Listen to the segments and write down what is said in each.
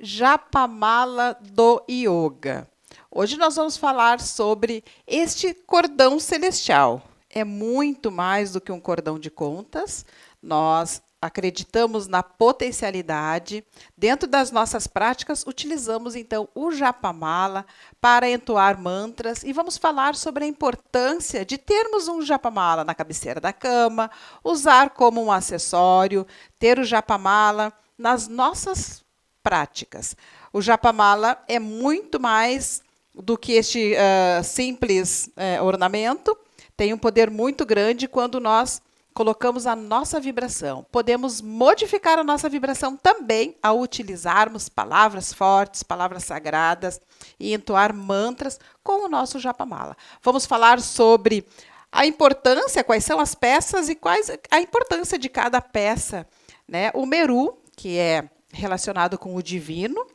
Japamala do Yoga. Hoje nós vamos falar sobre este cordão celestial. É muito mais do que um cordão de contas. Nós acreditamos na potencialidade. Dentro das nossas práticas, utilizamos então o Japamala para entoar mantras e vamos falar sobre a importância de termos um Japamala na cabeceira da cama, usar como um acessório, ter o Japamala nas nossas práticas. O Japamala é muito mais do que este simples ornamento, tem um poder muito grande quando nós colocamos a nossa vibração. Podemos modificar a nossa vibração também ao utilizarmos palavras fortes, palavras sagradas e entoar mantras com o nosso Japamala. Vamos falar sobre a importância, quais são as peças e quais a importância de cada peça, né? O Meru, que é relacionado com o divino,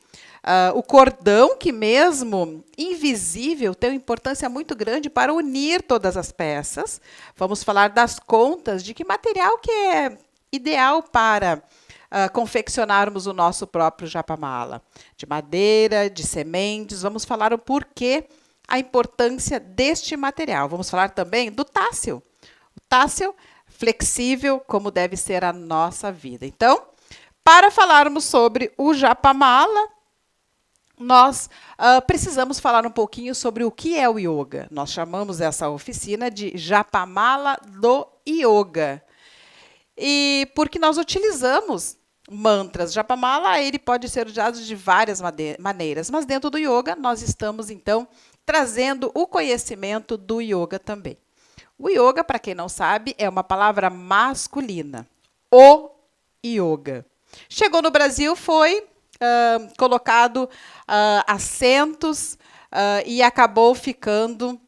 o cordão, que mesmo invisível, tem uma importância muito grande para unir todas as peças. Vamos falar das contas, de que material que é ideal para confeccionarmos o nosso próprio Japamala. De madeira, de sementes, vamos falar o porquê, a importância deste material. Vamos falar também do tássel. O tássel flexível, como deve ser a nossa vida. Então, para falarmos sobre o Japamala, nós precisamos falar um pouquinho sobre o que é o yoga. Nós chamamos essa oficina de Japamala do Yoga. E porque nós utilizamos mantras. Japamala, ele pode ser usado de várias maneiras, mas dentro do yoga nós estamos, então, trazendo o conhecimento do yoga também. O yoga, para quem não sabe, é uma palavra masculina. O yoga. Chegou no Brasil, foi colocado acentos e acabou ficando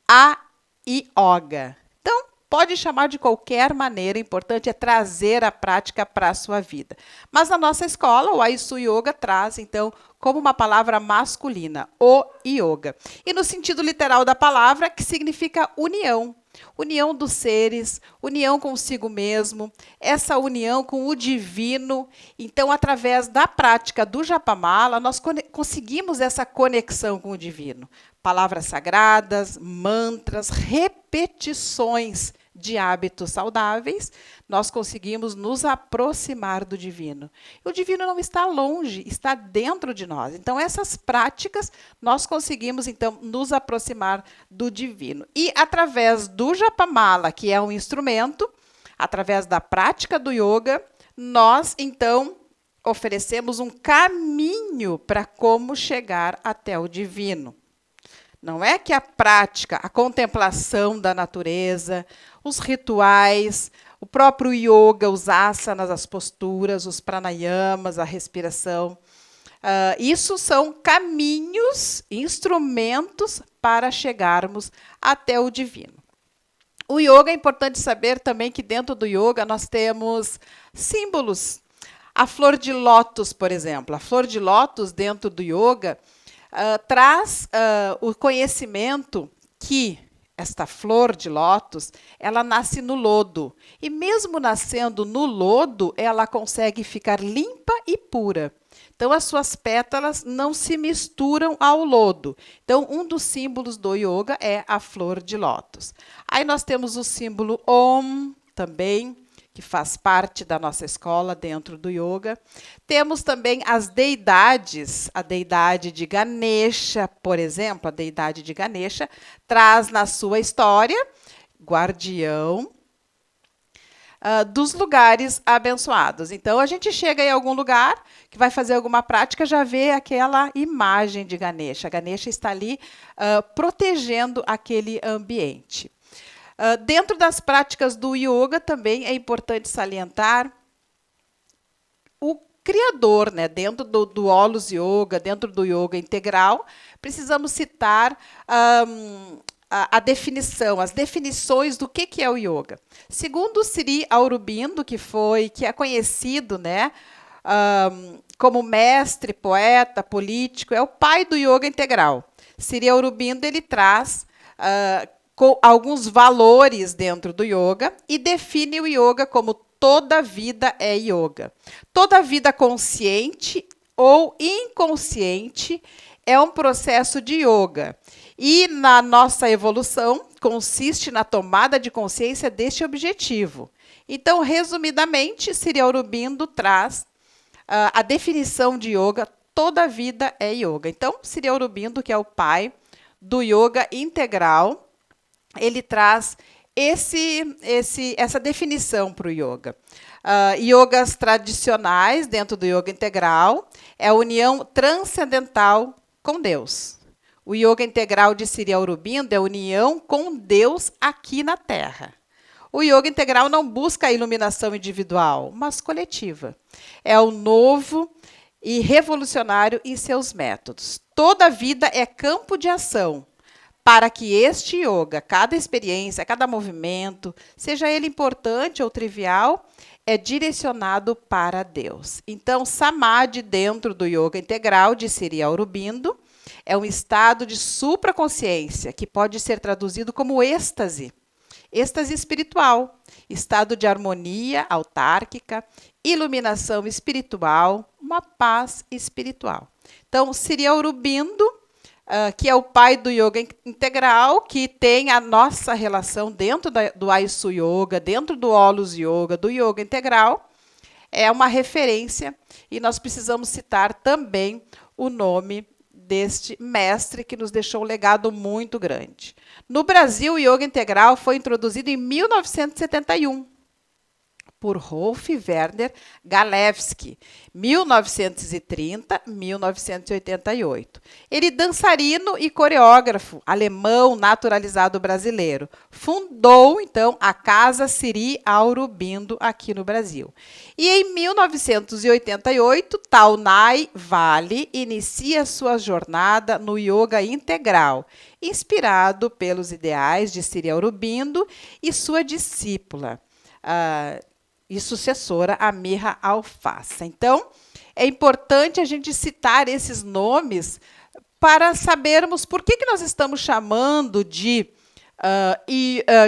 a yoga. Então, pode chamar de qualquer maneira, o importante é trazer a prática para a sua vida. Mas na nossa escola, o Aisu Yoga traz, então, como uma palavra masculina, o yoga. E no sentido literal da palavra, que significa união. União dos seres, união consigo mesmo, essa união com o divino. Então, através da prática do Japamala, nós conseguimos essa conexão com o divino. Palavras sagradas, mantras, repetições de hábitos saudáveis, nós conseguimos nos aproximar do divino. O divino não está longe, está dentro de nós. Então, essas práticas, nós conseguimos, então, nos aproximar do divino. E, através do Japamala, que é um instrumento, através da prática do yoga, nós, então, oferecemos um caminho para como chegar até o divino. Não é que a prática, a contemplação da natureza, os rituais, o próprio yoga, os asanas, as posturas, os pranayamas, a respiração, isso são caminhos, instrumentos para chegarmos até o divino. O yoga, é importante saber também que dentro do yoga nós temos símbolos. A flor de lótus, por exemplo. A flor de lótus dentro do yoga traz o conhecimento que esta flor de lótus, ela nasce no lodo. E mesmo nascendo no lodo, ela consegue ficar limpa e pura. Então, as suas pétalas não se misturam ao lodo. Então, um dos símbolos do yoga é a flor de lótus. Aí nós temos o símbolo Om também, que faz parte da nossa escola dentro do yoga. Temos também as deidades, a deidade de Ganesha, por exemplo, a deidade de Ganesha traz na sua história guardião dos lugares abençoados. Então, a gente chega em algum lugar que vai fazer alguma prática, já vê aquela imagem de Ganesha. Ganesha está ali protegendo aquele ambiente. Dentro das práticas do yoga também é importante salientar o criador, né? Dentro do Holus Yoga, dentro do yoga integral, precisamos citar a definição, as definições do que é o yoga. Segundo Sri Aurobindo, que é conhecido, né, como mestre, poeta, político, é o pai do yoga integral. Sri Aurobindo, ele traz com alguns valores dentro do yoga e define o yoga como toda vida é yoga. Toda vida consciente ou inconsciente, é um processo de yoga. E na nossa evolução, consiste na tomada de consciência deste objetivo. Então, resumidamente, Sri Aurobindo traz a definição de yoga: toda a vida é yoga. Então, Sri Aurobindo, que é o pai do yoga integral, ele traz essa definição para o yoga. Yogas tradicionais, dentro do yoga integral, é a união transcendental com Deus. O yoga integral de Sri Aurobindo é a união com Deus aqui na Terra. O yoga integral não busca a iluminação individual, mas coletiva. É o novo e revolucionário em seus métodos. Toda a vida é campo de ação para que este yoga, cada experiência, cada movimento, seja ele importante ou trivial, é direcionado para Deus. Então, Samadhi, dentro do yoga integral de Sri Aurobindo, é um estado de supraconsciência, que pode ser traduzido como êxtase. Êxtase espiritual, estado de harmonia autárquica, iluminação espiritual, uma paz espiritual. Então, Sri Aurobindo, que é o pai do yoga integral, que tem a nossa relação dentro do Aisu Yoga, dentro do Olus Yoga, do yoga integral, é uma referência, e nós precisamos citar também o nome deste mestre que nos deixou um legado muito grande. No Brasil, o yoga integral foi introduzido em 1971 por Rolf Werner Galewski, 1930-1988. Ele, dançarino e coreógrafo alemão naturalizado brasileiro, fundou, então, a Casa Sri Aurobindo aqui no Brasil. E em 1988, Taunay Vale inicia sua jornada no yoga integral, inspirado pelos ideais de Sri Aurobindo e sua discípula e sucessora, Amira Alfassa. Então, é importante a gente citar esses nomes para sabermos por que nós estamos chamando de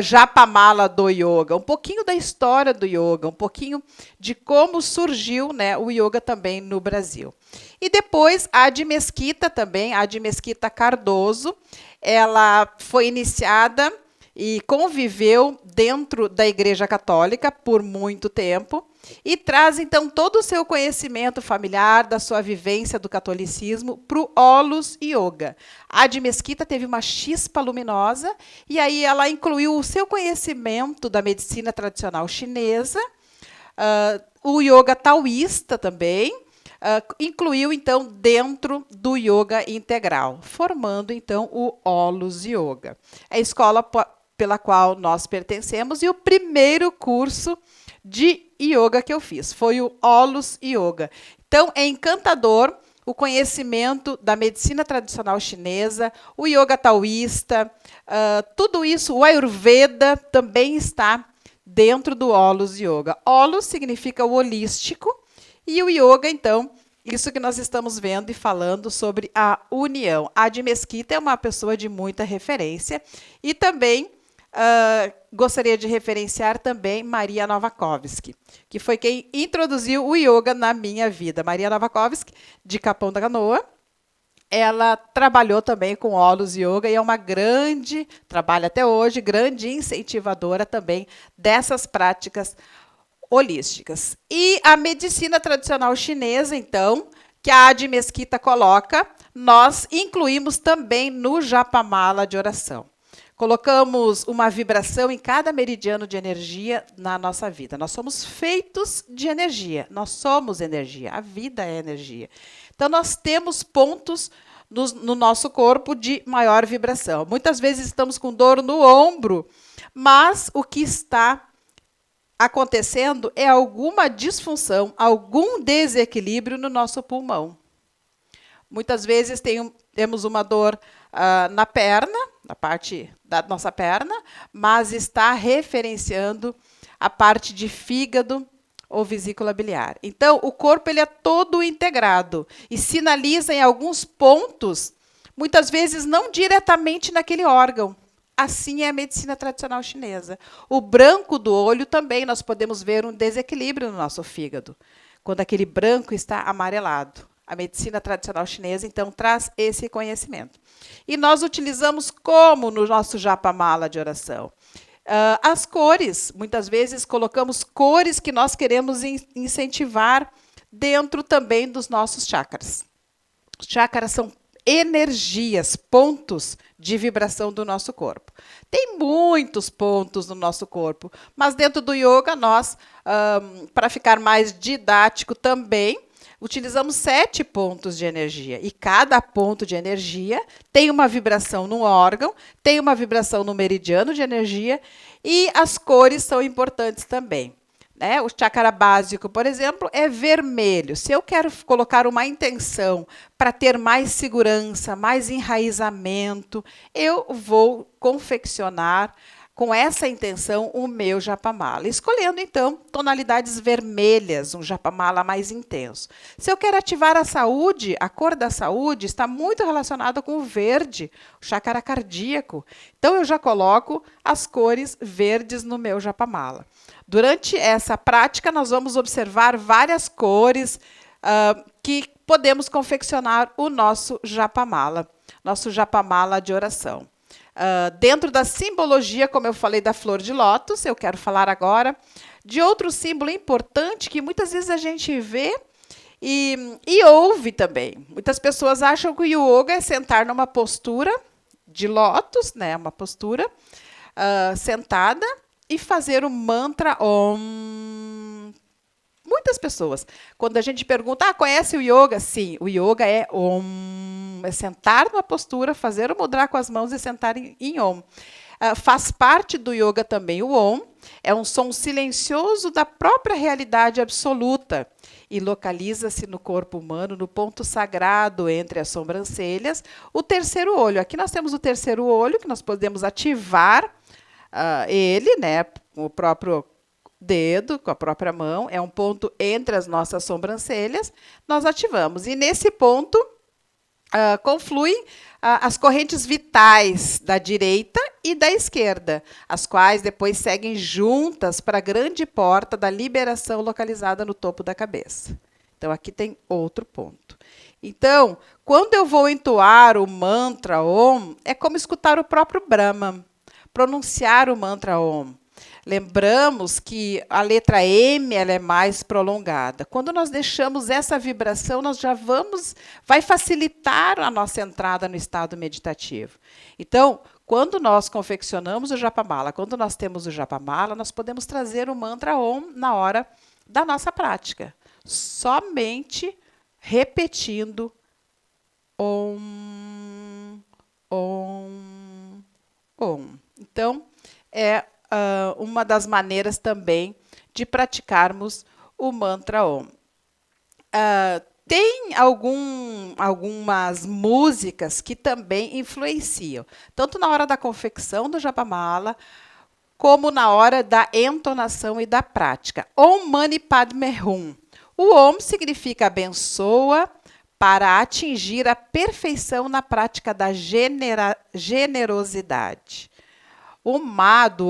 Japamala do Yoga, um pouquinho da história do yoga, um pouquinho de como surgiu, né, o yoga também no Brasil. E depois, a Adi Mesquita também, a Adi Mesquita Cardoso, ela foi iniciada e conviveu dentro da Igreja Católica por muito tempo e traz, então, todo o seu conhecimento familiar, da sua vivência do catolicismo, para o Olus Yoga. A Adi Mesquita teve uma chispa luminosa e aí ela incluiu o seu conhecimento da medicina tradicional chinesa, o yoga taoísta também, incluiu, então, dentro do yoga integral, formando, então, o Olus Yoga. A escola pela qual nós pertencemos, e o primeiro curso de yoga que eu fiz foi o Olus Yoga. Então, é encantador o conhecimento da medicina tradicional chinesa, o yoga taoísta, tudo isso, o Ayurveda também está dentro do Olus Yoga. Olus significa o holístico, e o yoga, então, isso que nós estamos vendo e falando sobre a união. A Adi Mesquita é uma pessoa de muita referência, e também gostaria de referenciar também Maria Novakovsky, que foi quem introduziu o yoga na minha vida. Maria Novakovsky, de Capão da Canoa, ela trabalhou também com Olus Yoga e é uma trabalha até hoje, grande incentivadora também dessas práticas holísticas. E a medicina tradicional chinesa, então, que a Adi Mesquita coloca, nós incluímos também no Japamala de oração. Colocamos uma vibração em cada meridiano de energia na nossa vida. Nós somos feitos de energia, nós somos energia, a vida é energia. Então, nós temos pontos no nosso corpo de maior vibração. Muitas vezes estamos com dor no ombro, mas o que está acontecendo é alguma disfunção, algum desequilíbrio no nosso pulmão. Muitas vezes temos uma dor na perna, na parte da nossa perna, mas está referenciando a parte de fígado ou vesícula biliar. Então, o corpo ele é todo integrado e sinaliza em alguns pontos, muitas vezes não diretamente naquele órgão. Assim é a medicina tradicional chinesa. O branco do olho também nós podemos ver um desequilíbrio no nosso fígado, quando aquele branco está amarelado. A medicina tradicional chinesa, então, traz esse conhecimento. E nós utilizamos como no nosso japa mala de oração? As cores, muitas vezes colocamos cores que nós queremos incentivar dentro também dos nossos chakras. Os chakras são energias, pontos de vibração do nosso corpo. Tem muitos pontos no nosso corpo, mas dentro do yoga nós, para ficar mais didático também, utilizamos 7 pontos de energia. E cada ponto de energia tem uma vibração no órgão, tem uma vibração no meridiano de energia, e as cores são importantes também. O chakra básico, por exemplo, é vermelho. Se eu quero colocar uma intenção para ter mais segurança, mais enraizamento, eu vou confeccionar com essa intenção o meu japa mala, escolhendo então tonalidades vermelhas, um japa mala mais intenso. Se eu quero ativar a saúde, a cor da saúde está muito relacionada com o verde, o chakra cardíaco. Então eu já coloco as cores verdes no meu japa mala. Durante essa prática nós vamos observar várias cores que podemos confeccionar o nosso japa mala de oração. Dentro da simbologia, como eu falei da flor de lótus, eu quero falar agora de outro símbolo importante que muitas vezes a gente vê e ouve também. Muitas pessoas acham que o yoga é sentar numa postura de lótus, uma postura sentada, e fazer o mantra Om. Muitas pessoas, quando a gente pergunta, conhece o yoga? Sim, o yoga é Om, é sentar numa postura, fazer o mudra com as mãos e sentar em Om. Faz parte do yoga também o Om, é um som silencioso da própria realidade absoluta e localiza-se no corpo humano, no ponto sagrado entre as sobrancelhas, o terceiro olho. Aqui nós temos o terceiro olho, que nós podemos ativar ele, com o próprio dedo, com a própria mão, é um ponto entre as nossas sobrancelhas, nós ativamos. E nesse ponto confluem as correntes vitais da direita e da esquerda, as quais depois seguem juntas para a grande porta da liberação localizada no topo da cabeça. Então, aqui tem outro ponto. Então, quando eu vou entoar o mantra Om, é como escutar o próprio Brahma, pronunciar o mantra Om. Lembramos que a letra M ela é mais prolongada. Quando nós deixamos essa vibração, nós já vai facilitar a nossa entrada no estado meditativo. Então, quando nós confeccionamos o japa mala, quando nós temos o japa mala, nós podemos trazer o mantra Om na hora da nossa prática, somente repetindo Om, Om, Om. Então, é uma das maneiras também de praticarmos o mantra Om. Tem algumas músicas que também influenciam, tanto na hora da confecção do japa mala, como na hora da entonação e da prática. Om Mani Padme Hum. O Om significa abençoa para atingir a perfeição na prática da generosidade. O Ma do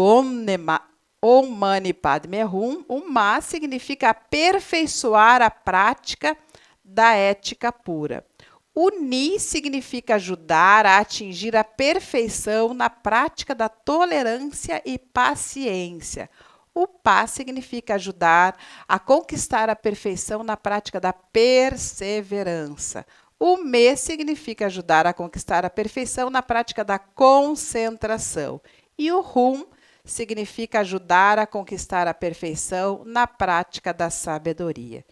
Om Mani Padme Hum, o Ma significa aperfeiçoar a prática da ética pura. O Ni significa ajudar a atingir a perfeição na prática da tolerância e paciência. O Pa significa ajudar a conquistar a perfeição na prática da perseverança. O Me significa ajudar a conquistar a perfeição na prática da concentração. E o Hum significa ajudar a conquistar a perfeição na prática da sabedoria.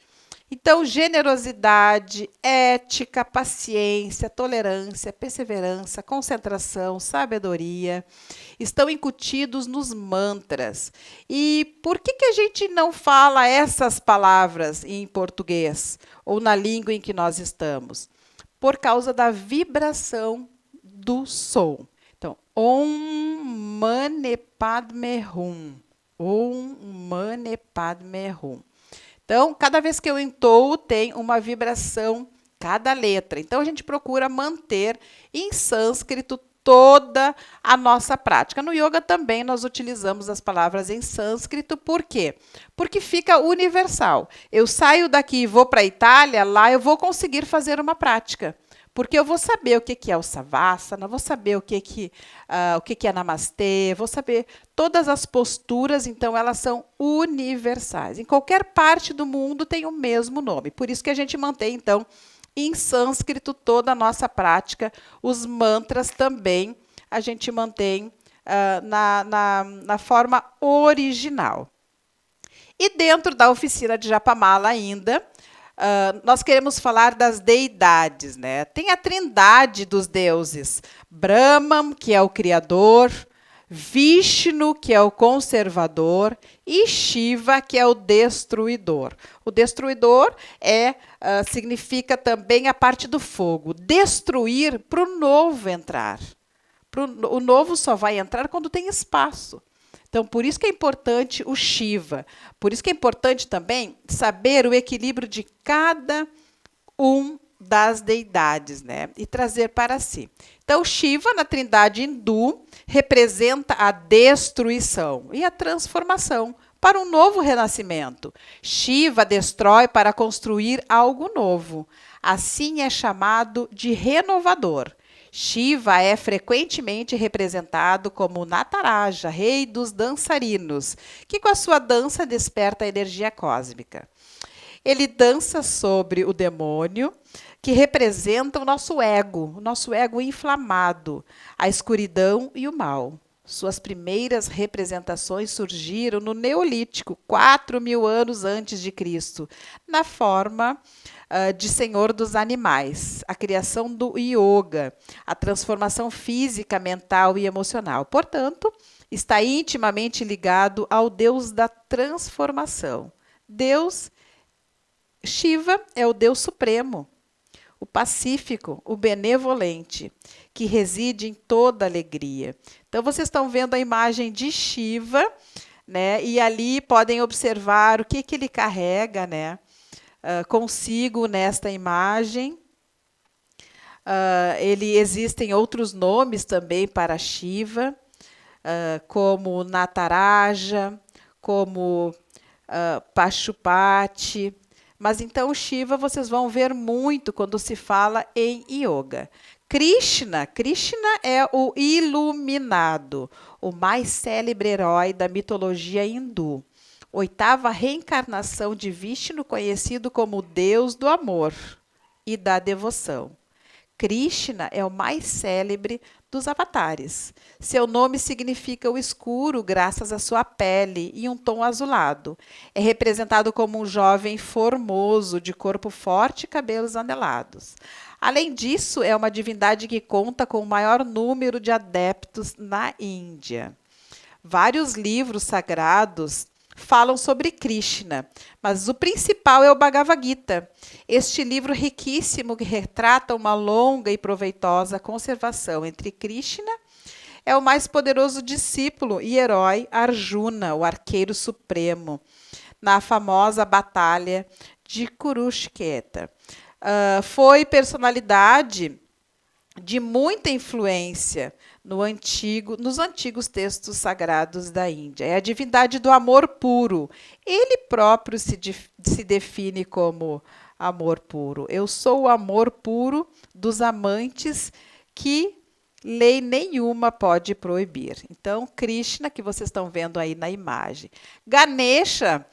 Então, generosidade, ética, paciência, tolerância, perseverança, concentração, sabedoria estão incutidos nos mantras. E por que a gente não fala essas palavras em português ou na língua em que nós estamos? Por causa da vibração do som. Então, Om Mani Padme Hum. Om Mani Padme Hum. Então, cada vez que eu entoo, tem uma vibração, cada letra. Então, a gente procura manter em sânscrito toda a nossa prática. No yoga também nós utilizamos as palavras em sânscrito, por quê? Porque fica universal. Eu saio daqui e vou para a Itália, lá eu vou conseguir fazer uma prática. Porque eu vou saber o que é o Savasana, vou saber o que é Namastê, vou saber todas as posturas, então elas são universais. Em qualquer parte do mundo tem o mesmo nome. Por isso que a gente mantém, então, em sânscrito toda a nossa prática. Os mantras também a gente mantém na forma original. E dentro da oficina de Japamala ainda, nós queremos falar das deidades, né? Tem a trindade dos deuses: Brahman, que é o criador, Vishnu, que é o conservador, e Shiva, que é o destruidor. O destruidor significa também a parte do fogo. Destruir para o novo entrar. O novo só vai entrar quando tem espaço. Então, por isso que é importante o Shiva. Por isso que é importante também saber o equilíbrio de cada das deidades, né? E trazer para si. Então, Shiva, na trindade hindu, representa a destruição e a transformação para um novo renascimento. Shiva destrói para construir algo novo. Assim é chamado de renovador. Shiva é frequentemente representado como Nataraja, rei dos dançarinos, que com a sua dança desperta a energia cósmica. Ele dança sobre o demônio, que representa o nosso ego inflamado, a escuridão e o mal. Suas primeiras representações surgiram no Neolítico, 4.000 anos antes de Cristo, na forma de senhor dos animais, a criação do yoga, a transformação física, mental e emocional. Portanto, está intimamente ligado ao Deus da transformação. Shiva é o Deus supremo, o pacífico, o benevolente, que reside em toda alegria. Então, vocês estão vendo a imagem de Shiva, né? E ali podem observar o que ele carrega, né? Consigo nesta imagem. Existem outros nomes também para Shiva, como Nataraja, como Pashupati. Mas então Shiva vocês vão ver muito quando se fala em yoga. Krishna é o iluminado, o mais célebre herói da mitologia hindu. Oitava reencarnação de Vishnu, conhecido como o Deus do amor e da devoção. Krishna é o mais célebre dos avatares. Seu nome significa o escuro, graças à sua pele e um tom azulado. É representado como um jovem formoso, de corpo forte e cabelos anelados. Além disso, é uma divindade que conta com o maior número de adeptos na Índia. Vários livros sagrados falam sobre Krishna, mas o principal é o Bhagavad Gita. Este livro riquíssimo que retrata uma longa e proveitosa conversação entre Krishna é o mais poderoso discípulo e herói Arjuna, o arqueiro supremo, na famosa batalha de Kurukshetra. Foi personalidade de muita influência nos antigos textos sagrados da Índia. É a divindade do amor puro. Ele próprio se define como amor puro. Eu sou o amor puro dos amantes que lei nenhuma pode proibir. Então, Krishna, que vocês estão vendo aí na imagem. Ganesha,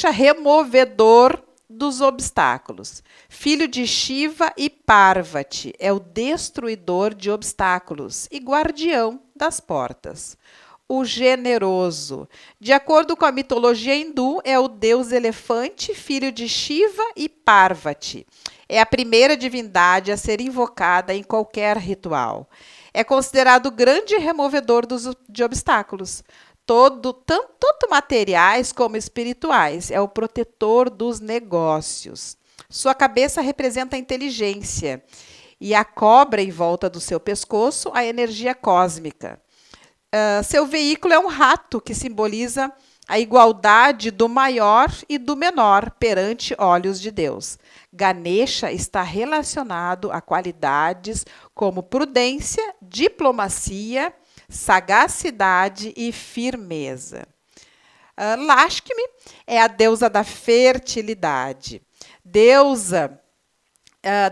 removedor dos obstáculos. Filho de Shiva e Parvati, é o destruidor de obstáculos e guardião das portas. O generoso. De acordo com a mitologia hindu, é o deus elefante, filho de Shiva e Parvati. É a primeira divindade a ser invocada em qualquer ritual. É considerado o grande removedor de obstáculos, tanto materiais como espirituais. É o protetor dos negócios. Sua cabeça representa a inteligência e a cobra em volta do seu pescoço, a energia cósmica. Seu veículo é um rato, que simboliza a igualdade do maior e do menor perante olhos de Deus. Ganesha está relacionado a qualidades como prudência, diplomacia, sagacidade e firmeza. Lakshmi é a deusa da fertilidade, deusa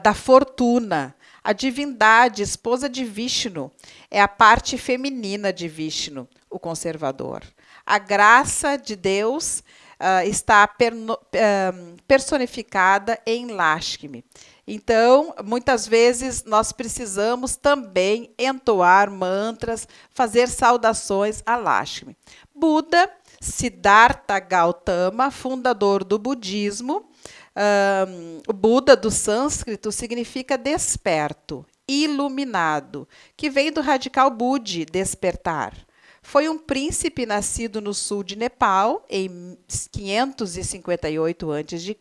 da fortuna. A divindade, esposa de Vishnu, é a parte feminina de Vishnu, o conservador. A graça de Deus está personificada em Lakshmi. Então, muitas vezes, nós precisamos também entoar mantras, fazer saudações a Lakshmi. Buda, Siddhartha Gautama, fundador do budismo. O Buda do sânscrito significa desperto, iluminado, que vem do radical budi, despertar. Foi um príncipe nascido no sul de Nepal, em 558 a.C.,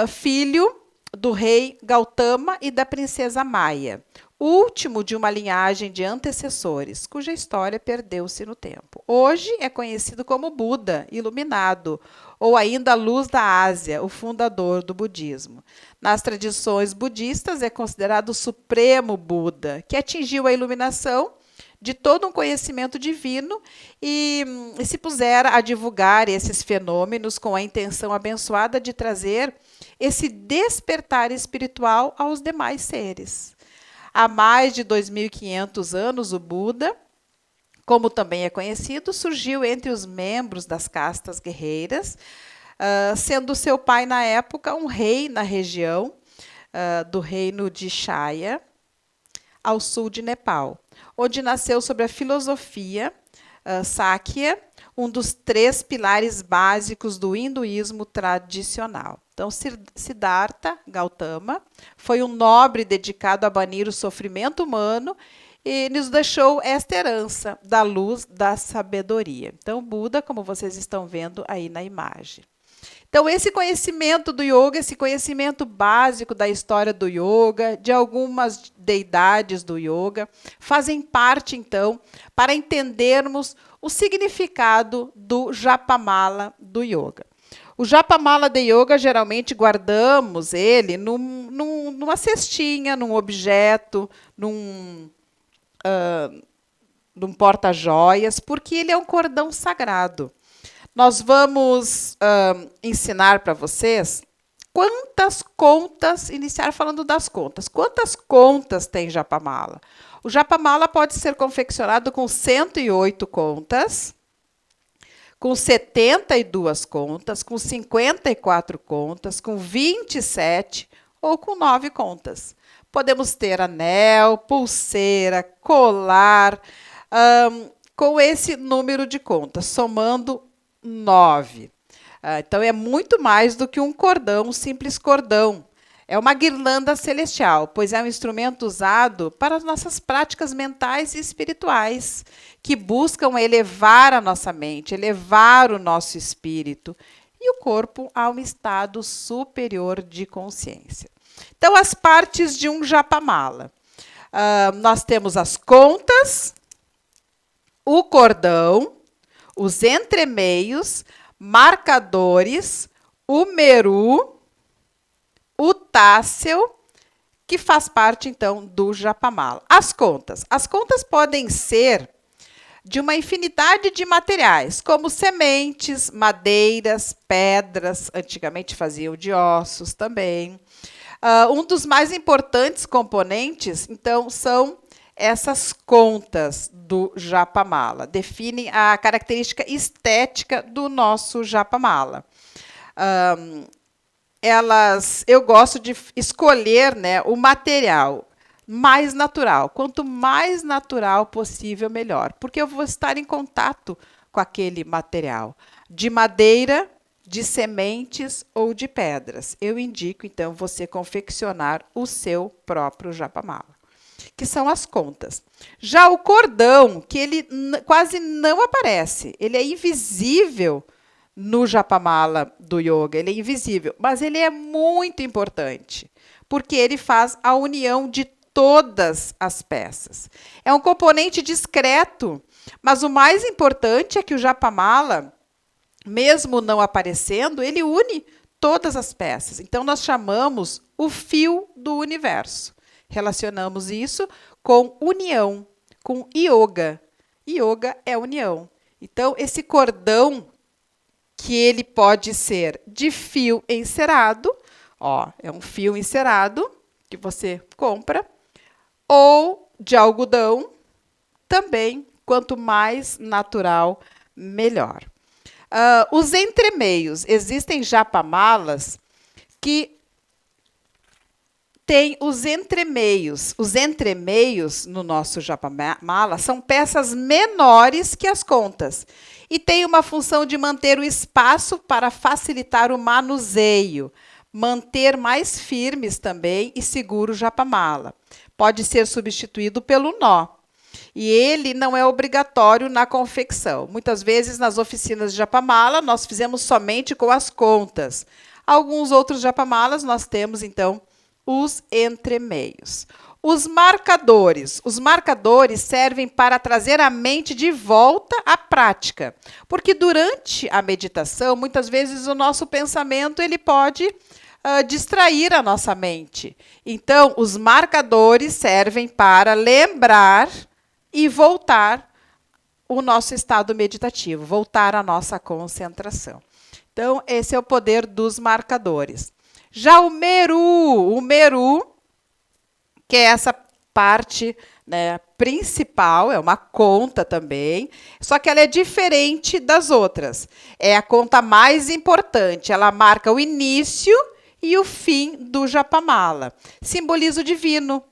filho do rei Gautama e da princesa Maya, último de uma linhagem de antecessores, cuja história perdeu-se no tempo. Hoje é conhecido como Buda, iluminado, ou ainda a luz da Ásia, o fundador do budismo. Nas tradições budistas é considerado o supremo Buda, que atingiu a iluminação de todo um conhecimento divino e se pusera a divulgar esses fenômenos com a intenção abençoada de trazer esse despertar espiritual aos demais seres. Há mais de 2.500 anos, o Buda, como também é conhecido, surgiu entre os membros das castas guerreiras, sendo seu pai, na época, um rei na região do reino de Shaya, ao sul de Nepal, onde nasceu sobre a filosofia Sakya, um dos 3 pilares básicos do hinduísmo tradicional. Então, Siddhartha Gautama foi um nobre dedicado a banir o sofrimento humano e nos deixou esta herança da luz da sabedoria. Então, Buda, como vocês estão vendo aí na imagem. Então, esse conhecimento do yoga, esse conhecimento básico da história do yoga, de algumas deidades do yoga, fazem parte, então, para entendermos o significado do Japamala do yoga. O Japamala de yoga, geralmente guardamos ele numa cestinha, num objeto, num porta-joias, porque ele é um cordão sagrado. Nós vamos ensinar para vocês quantas contas, iniciar falando das contas. Quantas contas tem Japamala? O Japamala pode ser confeccionado com 108 contas, com 72 contas, com 54 contas, com 27 ou com 9 contas. Podemos ter anel, pulseira, colar, com esse número de contas, somando 9. Então, é muito mais do que um cordão, um simples cordão. É uma guirlanda celestial, pois é um instrumento usado para as nossas práticas mentais e espirituais, que buscam elevar a nossa mente, elevar o nosso espírito e o corpo a um estado superior de consciência. Então, as partes de um Japamala. Nós temos as contas, o cordão, os entremeios, marcadores, o meru, o tássel, que faz parte, então, do Japamala. As contas. As contas podem ser de uma infinidade de materiais, como sementes, madeiras, pedras, antigamente faziam de ossos também. Um dos mais importantes componentes, então, são essas contas do Japamala. Definem a característica estética do nosso Japamala. Eu gosto de escolher, né, o material mais natural. Quanto mais natural possível, melhor. Porque eu vou estar em contato com aquele material. De madeira, de sementes ou de pedras. Eu indico, então, você confeccionar o seu próprio Japamala, que são as contas. Já o cordão, que ele quase não aparece, ele é invisível no Japamala do yoga, ele é invisível, mas ele é muito importante, porque ele faz a união de todas as peças. É um componente discreto Mas o mais importante é que o Japamala, mesmo não aparecendo, ele une todas as peças. Então, nós chamamos o fio do universo. Relacionamos isso com união, com yoga. Yoga é união. Então, esse cordão, que ele pode ser de fio encerado, ó, é um fio encerado que você compra, ou de algodão, também, quanto mais natural, melhor. Os entremeios. Existem japamalas que têm os entremeios. Os entremeios no nosso japamala são peças menores que as contas e tem uma função de manter o espaço para facilitar o manuseio, manter mais firmes também e seguro o japamala. Pode ser substituído pelo nó. E ele não é obrigatório na confecção. Muitas vezes, nas oficinas de japamala, nós fizemos somente com as contas. Alguns outros japamalas, nós temos, então, os entremeios. Os marcadores. Os marcadores servem para trazer a mente de volta à prática. Porque durante a meditação, muitas vezes, o nosso pensamento ele pode distrair a nossa mente. Então, os marcadores servem para lembrar e voltar o nosso estado meditativo, voltar a nossa concentração. Então, esse é o poder dos marcadores. Já o meru, que é essa parte, né, principal, é uma conta também, só que ela é diferente das outras. É a conta mais importante, ela marca o início e o fim do japamala. Simboliza o divino.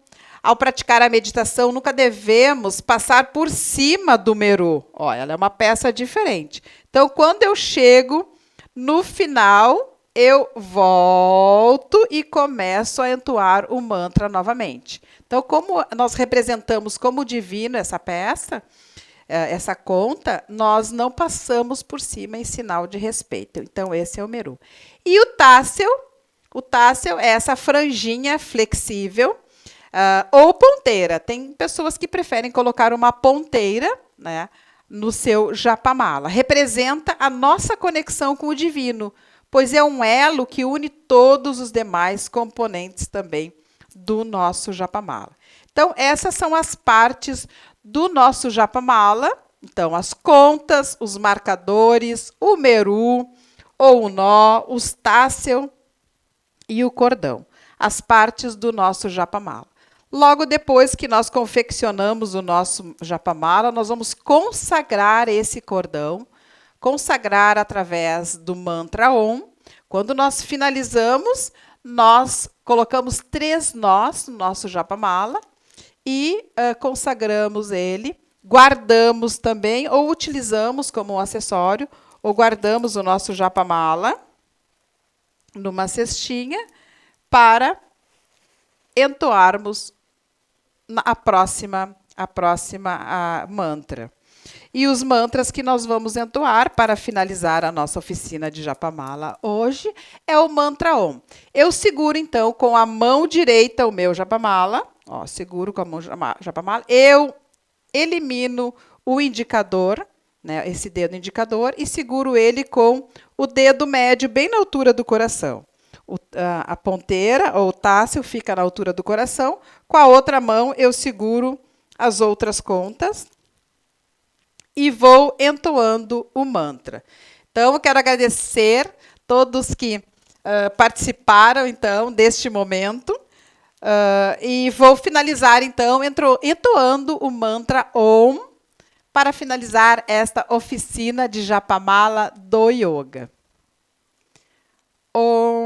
Ao praticar a meditação, nunca devemos passar por cima do meru. Ó, ela é uma peça diferente. Então, quando eu chego no final, eu volto e começo a entoar o mantra novamente. Então, como nós representamos como divino essa peça, essa conta, nós não passamos por cima em sinal de respeito. Então, esse é o meru. E o tassel é essa franjinha flexível, ou ponteira. Tem pessoas que preferem colocar uma ponteira, né, no seu japamala. Representa a nossa conexão com o divino, pois é um elo que une todos os demais componentes também do nosso japamala. Então, essas são as partes do nosso japamala. Então, as contas, os marcadores, o meru, ou o nó, os tassel e o cordão. As partes do nosso japamala. Logo depois que nós confeccionamos o nosso japamala, nós vamos consagrar esse cordão, consagrar através do mantra Om. Quando nós finalizamos, nós colocamos 3 nós no nosso japamala e consagramos ele, guardamos também, ou utilizamos como um acessório, ou guardamos o nosso japamala numa cestinha para entoarmos a próxima mantra. E os mantras que nós vamos entoar para finalizar a nossa oficina de japamala hoje é o mantra Om. Eu seguro, então, com a mão direita o meu japamala. Ó, seguro com a mão japamala. Eu elimino o indicador, né, esse dedo indicador, e seguro ele com o dedo médio bem na altura do coração. A ponteira ou o tassel fica na altura do coração. Com a outra mão, eu seguro as outras contas e vou entoando o mantra. Então, eu quero agradecer todos que participaram, então, deste momento. E vou finalizar, então, entoando o mantra Om para finalizar esta oficina de japamala do yoga. Om.